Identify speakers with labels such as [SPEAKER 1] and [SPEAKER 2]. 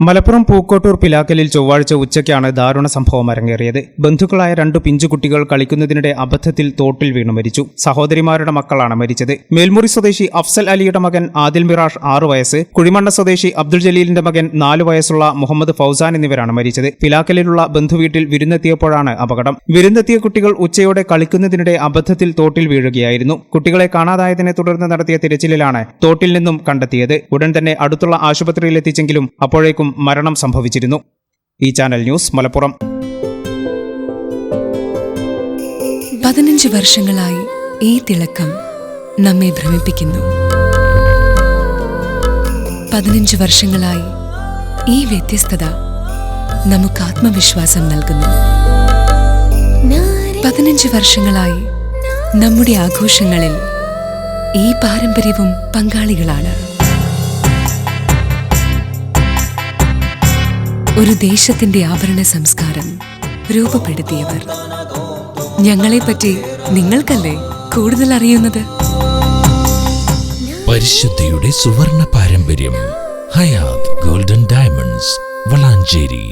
[SPEAKER 1] മലപ്പുറം പൂക്കോട്ടൂർ പിലാക്കലിൽ ചൊവ്വാഴ്ച ഉച്ചയ്ക്കാണ് ദാരുണ സംഭവം അരങ്ങേറിയത്. ബന്ധുക്കളായ 2 പിഞ്ചുകുട്ടികൾ കളിക്കുന്നതിനിടെ അബദ്ധത്തിൽ തോട്ടിൽ വീണു മരിച്ചു. സഹോദരിമാരുടെ മക്കളാണ് മരിച്ചത്. മേൽമുറി സ്വദേശി അഫ്സൽ അലിയുടെ മകൻ ആദിൽ മിറാഷ് 6 വയസ്സ്, കുഴിമണ്ണ സ്വദേശി അബ്ദുൾ ജലീലിന്റെ മകൻ 4 വയസ്സുള്ള മുഹമ്മദ് ഫൗസാൻ എന്നിവരാണ് മരിച്ചത്. പിലാക്കലിലുള്ള ബന്ധുവീട്ടിൽ വിരുന്നെത്തിയപ്പോഴാണ് അപകടം. വിരുന്നെത്തിയ കുട്ടികൾ ഉച്ചയോടെ കളിക്കുന്നതിനിടെ അബദ്ധത്തിൽ തോട്ടിൽ വീഴുകയായിരുന്നു. കുട്ടികളെ കാണാതായതിനെ തുടർന്ന് നടത്തിയ തിരച്ചിലിലാണ് തോട്ടിൽ നിന്നും കണ്ടെത്തിയത്. ഉടൻ തന്നെ അടുത്തുള്ള ആശുപത്രിയിൽ എത്തിച്ചെങ്കിലും അപ്പോഴേക്കും മരണം സംഭവിച്ചിരുന്നു. ഈ ചാനൽ ന്യൂസ് മലപ്പുറം.
[SPEAKER 2] 15 വർഷങ്ങളായി ഈ തിളക്കം നമ്മെ ഭ്രമിപ്പിക്കുന്നു. 15 വർഷങ്ങളായി ഈ വ്യത്യസ്തത നമുക്ക് ആത്മവിശ്വാസം നൽകുന്നു. 15 വർഷങ്ങളായി നമ്മുടെ ആഘോഷങ്ങളിൽ ഈ പാരമ്പര്യവും പങ്കാളികളാണ്. ഒരു ദേശത്തിന്റെ ആഭരണ സംസ്കാരം രൂപപ്പെടുത്തിയവർ. ഞങ്ങളെപ്പറ്റി നിങ്ങൾക്കല്ലേ കൂടുതൽ അറിയുന്നത്?
[SPEAKER 3] പരിശുദ്ധിയുടെ സുവർണ പാരമ്പര്യം. Hayath golden diamonds, Valanchery.